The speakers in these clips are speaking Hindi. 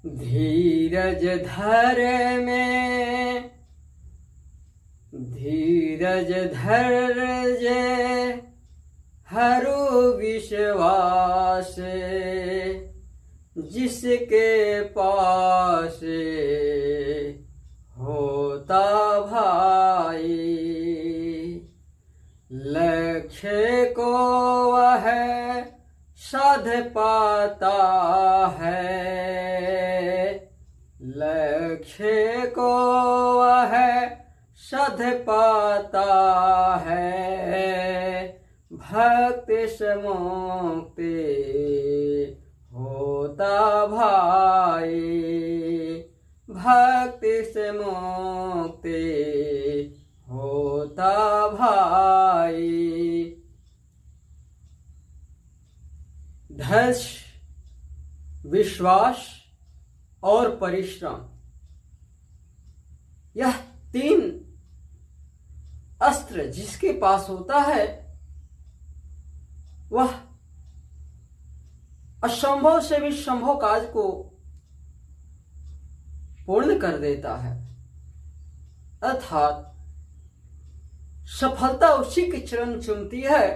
धीरज धर में धीरज धर जे हरु विश्वास जिसके पास होता भाई। लक्ष्य को वह साध पाता है, लक्ष्य को वह साध पाता है। भक्ति से मुक्ति होता भाई, भक्ति से मुक्ति होता भाई। धैर्य, विश्वास और परिश्रम, यह तीन अस्त्र जिसके पास होता है वह असंभव से भी संभव कार्य को पूर्ण कर देता है। अर्थात सफलता उसी के चरण चूमती है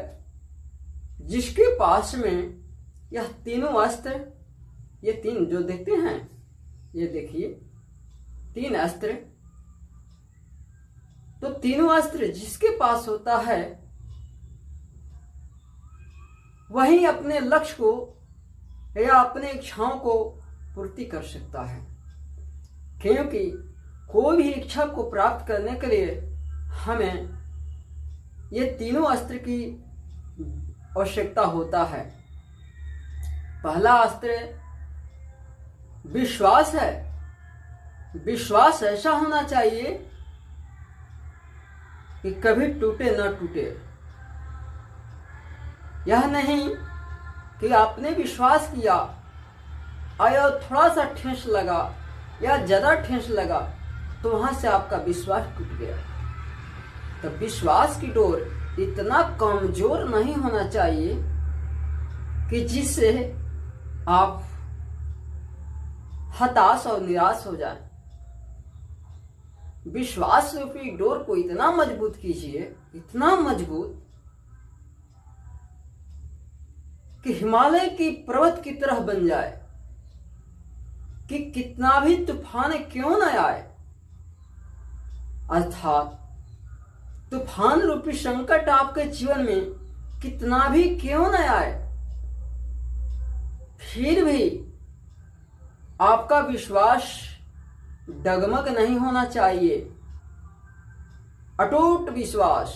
जिसके पास में यह तीनों अस्त्र, ये तीन जो देखते हैं, ये देखिए तीन अस्त्र, तो तीनों अस्त्र जिसके पास होता है वही अपने लक्ष्य को या अपने इच्छाओं को पूर्ति कर सकता है। क्योंकि कोई भी इच्छा को प्राप्त करने के लिए हमें ये तीनों अस्त्र की आवश्यकता होता है। पहला अस्त्र विश्वास है। विश्वास ऐसा होना चाहिए कि कभी टूटे न टूटे। यह नहीं कि आपने विश्वास किया और थोड़ा सा ठेस लगा या ज्यादा ठेस लगा तो वहां से आपका विश्वास टूट गया। तो विश्वास की डोर इतना कमजोर नहीं होना चाहिए कि जिससे आप हताश और निराश हो जाएं। विश्वास रूपी डोर को इतना मजबूत कीजिए, इतना मजबूत कि हिमालय की पर्वत की तरह बन जाए कि कितना भी तूफान क्यों न आए, अर्थात तूफान रूपी संकट आपके जीवन में कितना भी क्यों न आए, फिर भी आपका विश्वास डगमग नहीं होना चाहिए। अटूट विश्वास,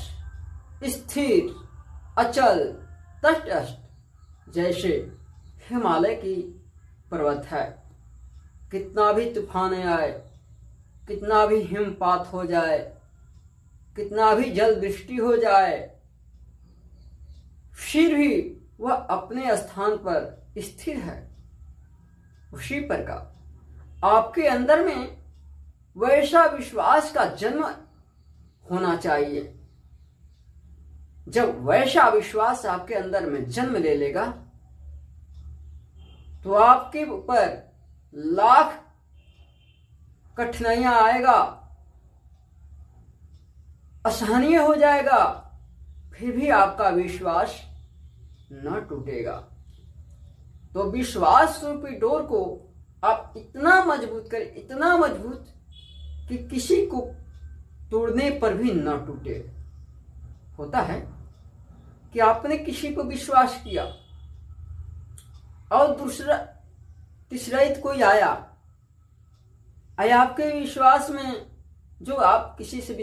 स्थिर, अचल, तटस्थ, जैसे हिमालय की पर्वत है। कितना भी तूफान आए, कितना भी हिमपात हो जाए, कितना भी जल वृष्टि हो जाए, फिर भी वह अपने स्थान पर स्थिर है। उसी प्रकार आपके अंदर में वैसा विश्वास का जन्म होना चाहिए। जब वैसा विश्वास आपके अंदर में जन्म ले लेगा तो आपके ऊपर लाख कठिनाइयां आएगा, असहनीय हो जाएगा, फिर भी आपका विश्वास न टूटेगा। तो विश्वास रूपी डोर को आप इतना मजबूत करें, इतना मजबूत कि किसी को तोड़ने पर भी न टूटे। होता है कि आपने किसी को विश्वास किया और दूसरा तीसरा कोई आया आपके विश्वास में, जो आप किसी से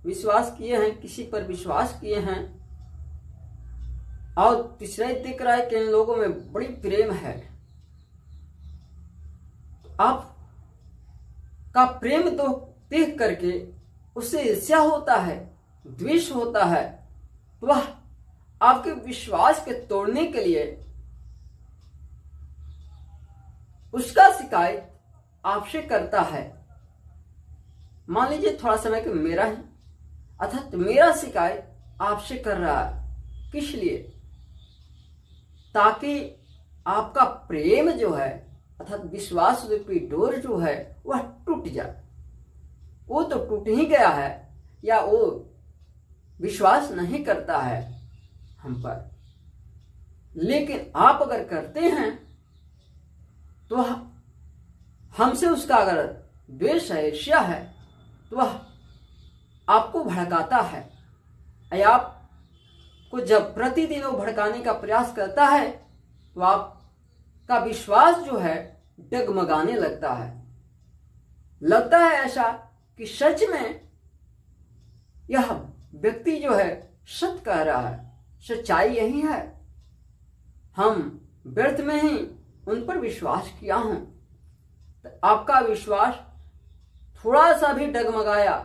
विश्वास किए हैं, किसी पर विश्वास किए हैं, और तीसरा देख रहा है कि इन लोगों में बड़ी प्रेम है। आप का प्रेम तो देख करके उससे ईर्ष्या होता है, द्वेष होता है, तो वह आपके विश्वास के तोड़ने के लिए उसका शिकायत आपसे करता है। मान लीजिए थोड़ा समय कि मेरा है, अर्थात मेरा शिकायत आपसे कर रहा है। किस लिए? ताकि आपका प्रेम जो है अर्थात विश्वास रूपी डोर जो है वह टूट जाए। वो तो टूट ही गया है, या वो विश्वास नहीं करता है हम पर, लेकिन आप अगर करते हैं तो हमसे उसका अगर द्वेष है, ईर्ष्या है, तो वह आपको भड़काता है। या आपको जब प्रतिदिन वो भड़काने का प्रयास करता है तो आपका विश्वास जो है डगमगाने लगता है ऐसा कि सच में यह व्यक्ति जो है सत्य कह रहा है, सच्चाई यही है, हम व्यर्थ में ही उन पर विश्वास किया हूं। तो आपका विश्वास थोड़ा सा भी डगमगाया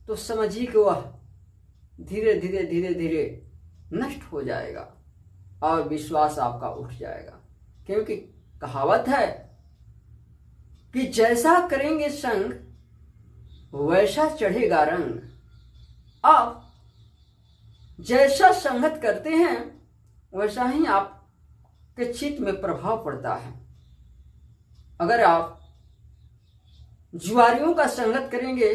तो समझिए कि वह धीरे धीरे नष्ट हो जाएगा और विश्वास आपका उठ जाएगा। क्योंकि कहावत है कि जैसा करेंगे संग वैसा चढ़ेगा रंग। आप जैसा संगत करते हैं वैसा ही आपके चित्त में प्रभाव पड़ता है। अगर आप जुआरियों का संगत करेंगे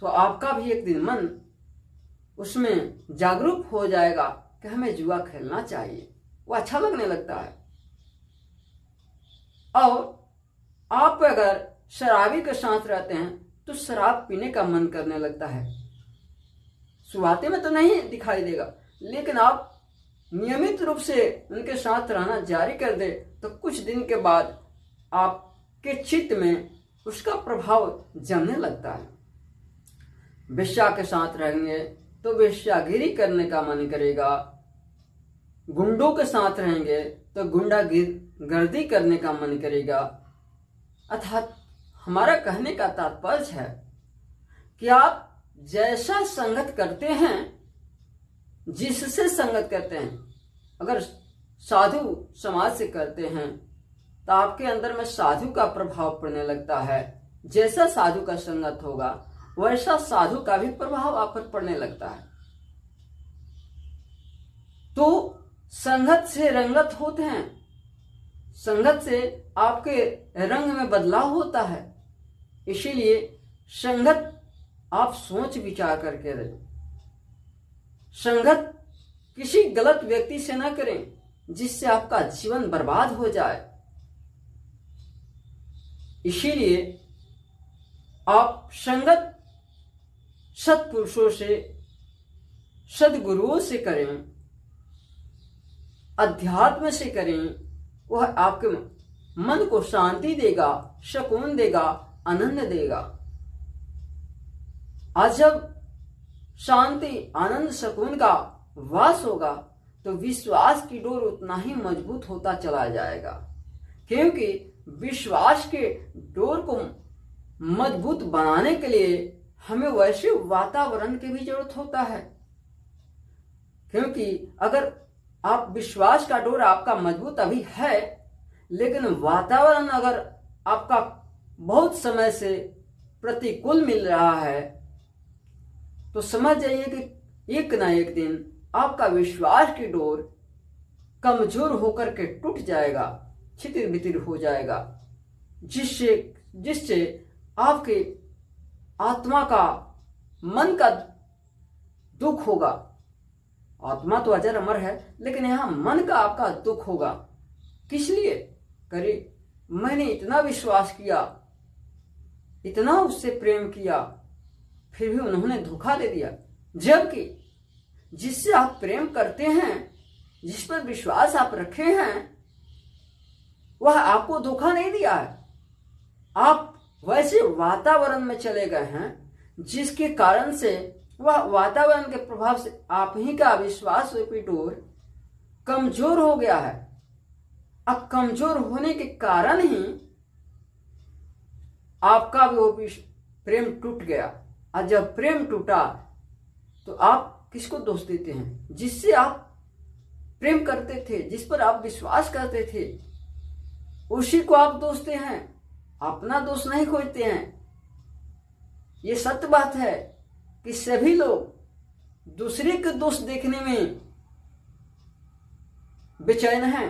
तो आपका भी एक दिन मन उसमें जागरूक हो जाएगा कि हमें जुआ खेलना चाहिए, वो अच्छा लगने लगता है। और आप अगर शराबी के साथ रहते हैं तो शराब पीने का मन करने लगता है। शुरुआती में तो नहीं दिखाई देगा, लेकिन आप नियमित रूप से उनके साथ रहना जारी कर दे तो कुछ दिन के बाद आपके चित्त में उसका प्रभाव जमने लगता है। वेश्या के साथ रहेंगे तो वेश्यागिरी करने का मन करेगा, गुंडों के साथ रहेंगे तो गुंडागर्दी करने का मन करेगा। अर्थात हमारा कहने का तात्पर्य है कि आप जैसा संगत करते हैं, जिससे संगत करते हैं, अगर साधु समाज से करते हैं तो आपके अंदर में साधु का प्रभाव पड़ने लगता है। जैसा साधु का संगत होगा वैसा साधु का भी प्रभाव आप पर पड़ने लगता है। तो संगत से रंगत होते हैं, संगत से आपके रंग में बदलाव होता है। इसीलिए संगत आप सोच विचार करके रखें। संगत किसी गलत व्यक्ति से ना करें जिससे आपका जीवन बर्बाद हो जाए। इसीलिए आप संगत सत्पुरुषों से, सद्गुरुओं से करें, अध्यात्म से करें। वह आपके मन को शांति देगा, सुकून देगा, आनंद देगा। आज जब शांति, आनंद, सुकून का वास होगा तो विश्वास की डोर उतना ही मजबूत होता चला जाएगा। क्योंकि विश्वास के डोर को मजबूत बनाने के लिए हमें वैसे वातावरण की भी जरूरत होता है। क्योंकि अगर आप विश्वास का डोर आपका मजबूत अभी है, लेकिन वातावरण अगर आपका बहुत समय से प्रतिकूल मिल रहा है तो समझ जाइए कि एक ना एक दिन आपका विश्वास की डोर कमजोर होकर के टूट जाएगा, छितिर बितिर हो जाएगा, जिससे आपके आत्मा का, मन का दुख होगा। आत्मा तो अजर अमर है, लेकिन यहां मन का आपका दुख होगा। किस लिए? करे मैंने इतना विश्वास किया, इतना उससे प्रेम किया, फिर भी उन्होंने धोखा दे दिया। जबकि जिससे आप प्रेम करते हैं, जिस पर विश्वास आप रखे हैं, वह आपको धोखा नहीं दिया है। आप वैसे वातावरण में चले गए हैं जिसके कारण से वह वातावरण के प्रभाव से आप ही का विश्वास रूपी डोर कमजोर हो गया है। अब कमजोर होने के कारण ही आपका वो प्रेम टूट गया। और जब प्रेम टूटा तो आप किसको दोष देते हैं? जिससे आप प्रेम करते थे, जिस पर आप विश्वास करते थे, उसी को आप दोषते हैं, अपना दोष नहीं खोजते हैं। ये सत्य बात है कि सभी लोग दूसरे के दोष देखने में बेचैन हैं,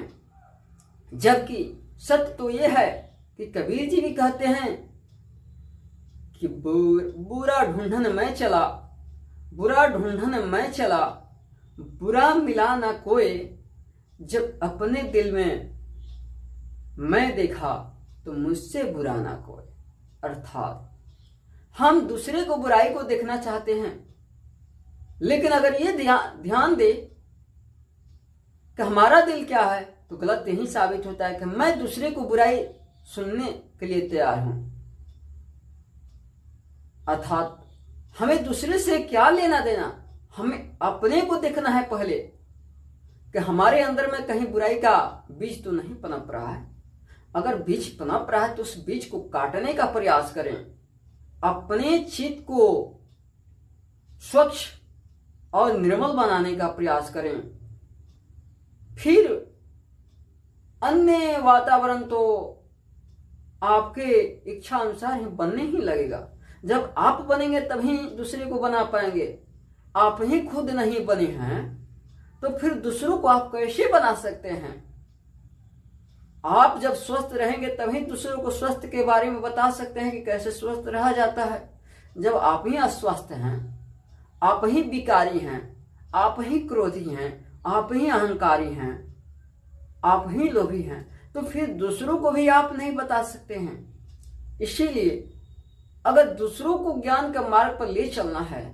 जबकि सत्य तो ये है कि कबीर जी भी कहते हैं कि बुरा ढूंढन मैं चला, बुरा ढूंढन मैं चला, बुरा मिला ना कोई, जब अपने दिल में मैं देखा तो मुझसे बुरा ना कोई। अर्थात हम दूसरे को बुराई को देखना चाहते हैं, लेकिन अगर ये ध्यान दे कि हमारा दिल क्या है, तो गलत यही साबित होता है कि मैं दूसरे को बुराई सुनने के लिए तैयार हूं। अर्थात हमें दूसरे से क्या लेना देना, हमें अपने को देखना है पहले कि हमारे अंदर में कहीं बुराई का बीज तो नहीं पनप रहा है। अगर बीज पनप रहा है तो उस बीज को काटने का प्रयास करें, अपने चित्त को स्वच्छ और निर्मल बनाने का प्रयास करें। फिर अन्य वातावरण तो आपके इच्छा अनुसार ही बनने ही लगेगा। जब आप बनेंगे तभी दूसरे को बना पाएंगे। आप ही खुद नहीं बने हैं तो फिर दूसरों को आप कैसे बना सकते हैं? आप जब स्वस्थ रहेंगे तभी दूसरों को स्वस्थ के बारे में बता सकते हैं कि कैसे स्वस्थ रहा जाता है। जब आप ही अस्वस्थ हैं, आप ही विकारी हैं, आप ही क्रोधी हैं, आप ही अहंकारी हैं, आप ही लोभी हैं, तो फिर दूसरों को भी आप नहीं बता सकते हैं। इसीलिए अगर दूसरों को ज्ञान का मार्ग पर ले चलना है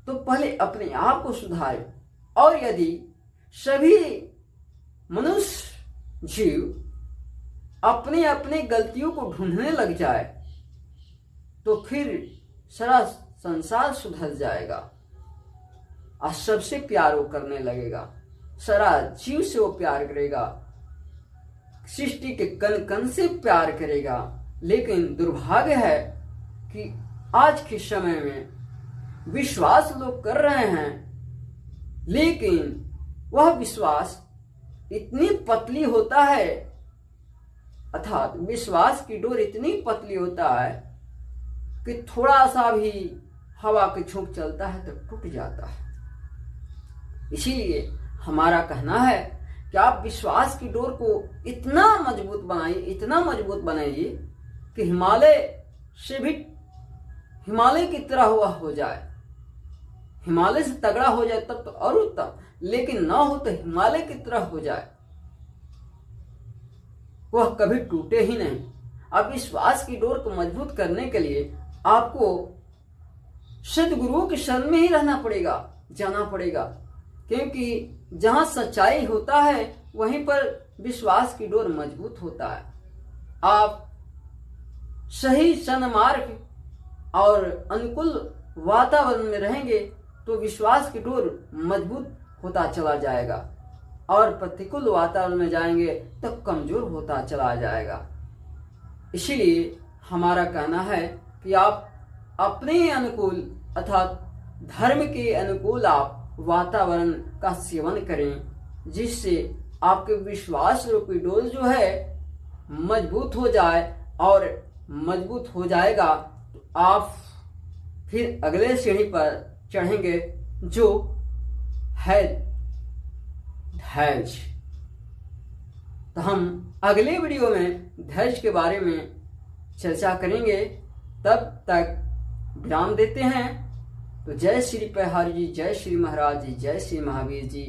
तो पहले अपने आप को सुधारें। और यदि सभी मनुष्य जीव अपने अपने गलतियों को ढूंढने लग जाए तो फिर सारा संसार सुधर जाएगा और सबसे प्यार वो करने लगेगा, सारा जीव से वो प्यार करेगा, सृष्टि के कण कण से प्यार करेगा। लेकिन दुर्भाग्य है कि आज के समय में विश्वास लोग कर रहे हैं, लेकिन वह विश्वास इतनी पतली होता है, अर्थात विश्वास की डोर इतनी पतली होता है कि थोड़ा सा भी हवा के झोंक चलता है तो टूट जाता है। इसीलिए हमारा कहना है कि आप विश्वास की डोर को इतना मजबूत बनाइए, इतना मजबूत बनाइए कि हिमालय से भी हिमालय की तरह हुआ हो जाए। हिमालय से तगड़ा हो जाए तब तो और उत्तम, लेकिन ना हो तो हिमालय की तरह हो जाए, वह कभी टूटे ही नहीं। अब विश्वास की डोर को मजबूत करने के लिए आपको सद्गुरुओं के शरण में ही रहना पड़ेगा, जाना पड़ेगा, क्योंकि जहां सच्चाई होता है वहीं पर विश्वास की डोर मजबूत होता है। आप सही सन्मार्ग और अनुकूल वातावरण में रहेंगे तो विश्वास की डोर मजबूत होता चला जाएगा, और प्रतिकूल वातावरण में जाएंगे तो कमजोर होता चला जाएगा। इसीलिए हमारा कहना है कि आप अपने अनुकूल अर्थात धर्म के अनुकूल आप वातावरण का सेवन करें, जिससे आपके विश्वास रूपी डोर जो है मजबूत हो जाए, और मजबूत हो जाएगा तो आप फिर अगले सीढ़ी पर चढ़ेंगे जो है धैर्य। तो हम अगले वीडियो में धैर्य के बारे में चर्चा करेंगे। तब तक विराम देते हैं। तो जय श्री पहारी जी, जय श्री महाराज जी, जय श्री महावीर जी।